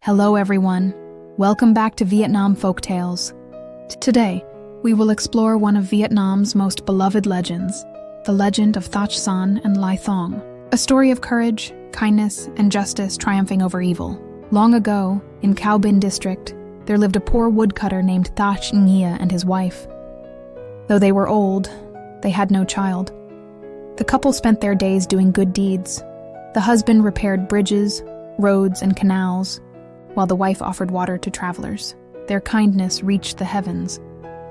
Hello everyone, welcome back to Vietnam Folktales. Today, we will explore one of Vietnam's most beloved legends, the legend of Thach Sanh and Lai Thong, a story of courage, kindness, and justice triumphing over evil. Long ago, in Cao Binh district, there lived a poor woodcutter named Thach Sanh and his wife. Though they were old, they had no child. The couple spent their days doing good deeds. The husband repaired bridges, roads, and canals, while the wife offered water to travelers. Their kindness reached the heavens,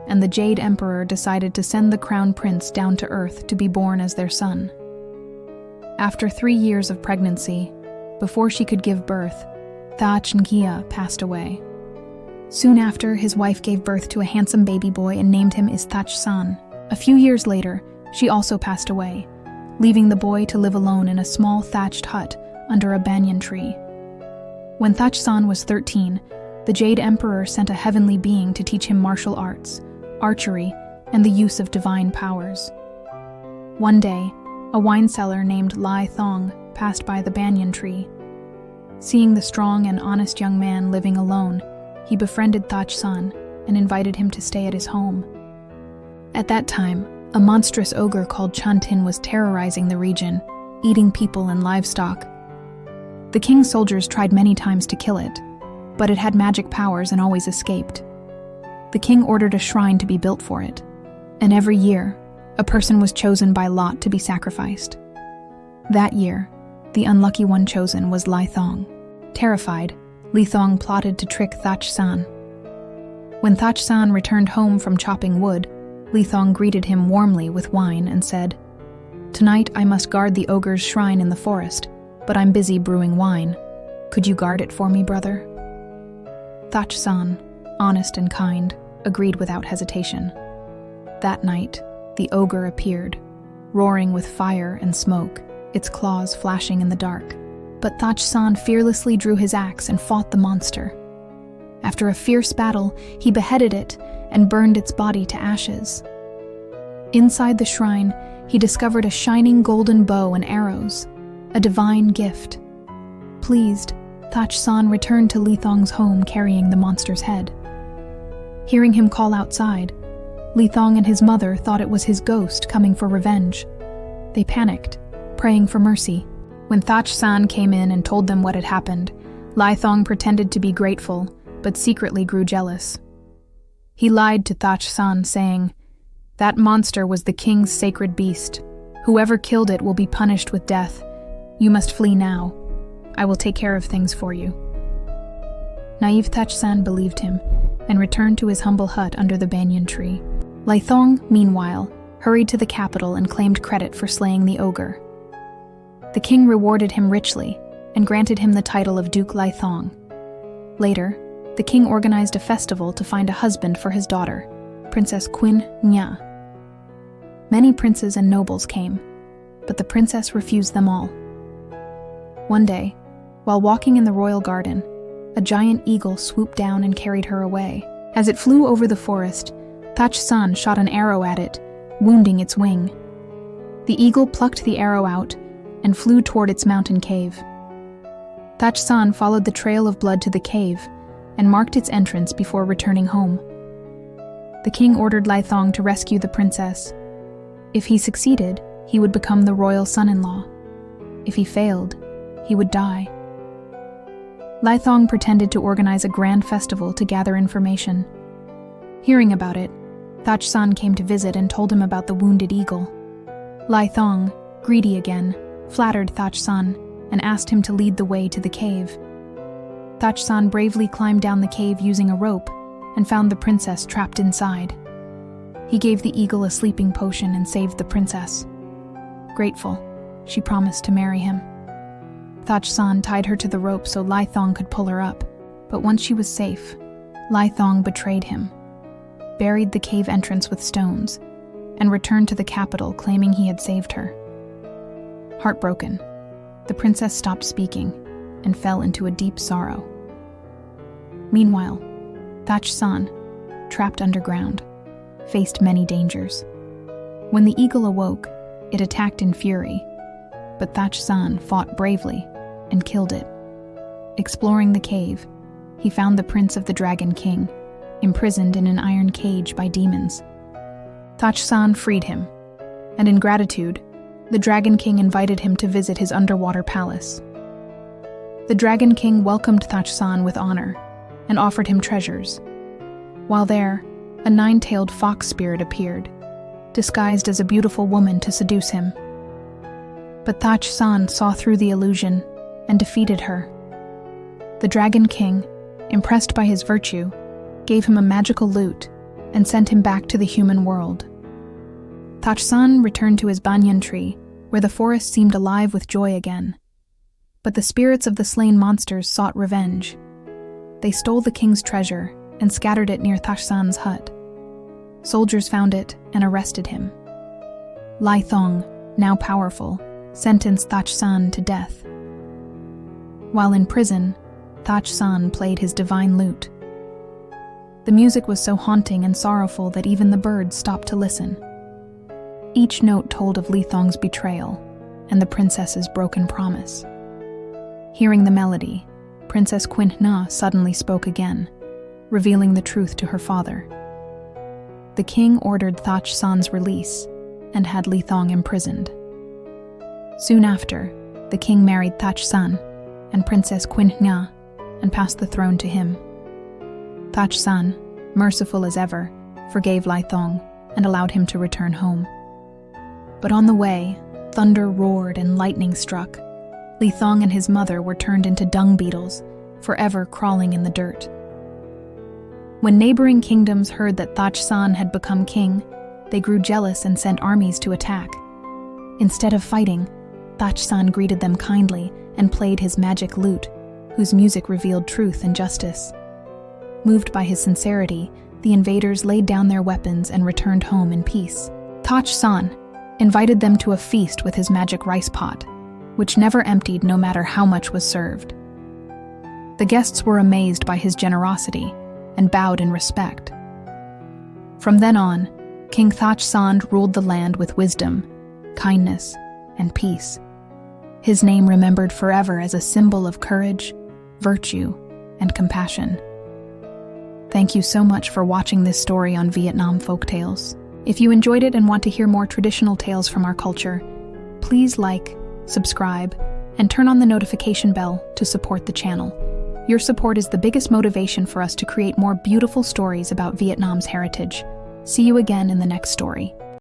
and the Jade Emperor decided to send the crown prince down to earth to be born as their son. After 3 years of pregnancy, before she could give birth, Thach Sanh passed away. Soon after, his wife gave birth to a handsome baby boy and named him as Thach Sanh. A few years later, she also passed away, leaving the boy to live alone in a small thatched hut under a banyan tree. When Thach Sanh was 13, the Jade Emperor sent a heavenly being to teach him martial arts, archery, and the use of divine powers. One day, a wine seller named Lai Thong passed by the banyan tree. Seeing the strong and honest young man living alone, he befriended Thach Sanh and invited him to stay at his home. At that time, a monstrous ogre called Chun Tin was terrorizing the region, eating people and livestock. The king's soldiers tried many times to kill it, but it had magic powers and always escaped. The king ordered a shrine to be built for it, and every year, a person was chosen by lot to be sacrificed. That year, the unlucky one chosen was Lai Thong. Terrified, Lai Thong plotted to trick Thach Sanh. When Thach Sanh returned home from chopping wood, Lai Thong greeted him warmly with wine and said, "Tonight I must guard the ogre's shrine in the forest, but I'm busy brewing wine. Could you guard it for me, brother?" Thach Sanh, honest and kind, agreed without hesitation. That night, the ogre appeared, roaring with fire and smoke, its claws flashing in the dark. But Thach Sanh fearlessly drew his axe and fought the monster. After a fierce battle, he beheaded it and burned its body to ashes. Inside the shrine, he discovered a shining golden bow and arrows, a divine gift. Pleased, Thach Sanh returned to Lai Thong's home carrying the monster's head. Hearing him call outside, Lai Thong and his mother thought it was his ghost coming for revenge. They panicked, praying for mercy. When Thach Sanh came in and told them what had happened, Lai Thong pretended to be grateful, but secretly grew jealous. He lied to Thach Sanh, saying, "That monster was the king's sacred beast. Whoever killed it will be punished with death. You must flee now. I will take care of things for you." Naive Thach Sanh believed him and returned to his humble hut under the banyan tree. Lai Thong, meanwhile, hurried to the capital and claimed credit for slaying the ogre. The king rewarded him richly and granted him the title of Duke Lai Thong. Later, the king organized a festival to find a husband for his daughter, Princess Queen Nha. Many princes and nobles came, but the princess refused them all. One day, while walking in the royal garden, a giant eagle swooped down and carried her away. As it flew over the forest, Thach Sanh shot an arrow at it, wounding its wing. The eagle plucked the arrow out and flew toward its mountain cave. Thach Sanh followed the trail of blood to the cave and marked its entrance before returning home. The king ordered Lai Thong to rescue the princess. If he succeeded, he would become the royal son-in-law. If he failed, he would die. Lai Thong pretended to organize a grand festival to gather information. Hearing about it, Thach Sanh came to visit and told him about the wounded eagle. Lai Thong, greedy again, flattered Thach Sanh and asked him to lead the way to the cave. Thach Sanh bravely climbed down the cave using a rope and found the princess trapped inside. He gave the eagle a sleeping potion and saved the princess. Grateful, she promised to marry him. Thach Sanh tied her to the rope so Lai Thong could pull her up, but once she was safe, Lai Thong betrayed him, buried the cave entrance with stones, and returned to the capital claiming he had saved her. Heartbroken, the princess stopped speaking and fell into a deep sorrow. Meanwhile, Thach Sanh, trapped underground, faced many dangers. When the eagle awoke, it attacked in fury, but Thach Sanh fought bravely and killed it. Exploring the cave, he found the prince of the Dragon King, imprisoned in an iron cage by demons. Thach Sanh freed him, and in gratitude, the Dragon King invited him to visit his underwater palace. The Dragon King welcomed Thach Sanh with honor and offered him treasures. While there, a nine-tailed fox spirit appeared, disguised as a beautiful woman to seduce him. But Thach Sanh saw through the illusion and defeated her. The Dragon King, impressed by his virtue, gave him a magical lute and sent him back to the human world. Thach Sanh returned to his banyan tree, where the forest seemed alive with joy again. But the spirits of the slain monsters sought revenge. They stole the king's treasure and scattered it near Thach Sanh's hut. Soldiers found it and arrested him. Thong, now powerful, sentenced Thach Sanh to death. While in prison, Thach Sanh played his divine lute. The music was so haunting and sorrowful that even the birds stopped to listen. Each note told of Thong's betrayal and the princess's broken promise. Hearing the melody, Princess Quint Na suddenly spoke again, revealing the truth to her father. The king ordered Thach Sanh's release and had Thong imprisoned. Soon after, the king married Thach Sanh and Princess Quint Na and passed the throne to him. Thach Sanh, merciful as ever, forgave Thong and allowed him to return home. But on the way, thunder roared and lightning struck. Thong and his mother were turned into dung beetles, forever crawling in the dirt. When neighboring kingdoms heard that Thach Sanh had become king, they grew jealous and sent armies to attack. Instead of fighting, Thach Sanh greeted them kindly and played his magic lute, whose music revealed truth and justice. Moved by his sincerity, the invaders laid down their weapons and returned home in peace. Thach Sanh invited them to a feast with his magic rice pot, which never emptied no matter how much was served. The guests were amazed by his generosity and bowed in respect. From then on, King Thach Sanh ruled the land with wisdom, kindness, and peace. His name remembered forever as a symbol of courage, virtue, and compassion. Thank you so much for watching this story on Vietnam Folktales. If you enjoyed it and want to hear more traditional tales from our culture, please like, subscribe, and turn on the notification bell to support the channel. Your support is the biggest motivation for us to create more beautiful stories about Vietnam's heritage. See you again in the next story.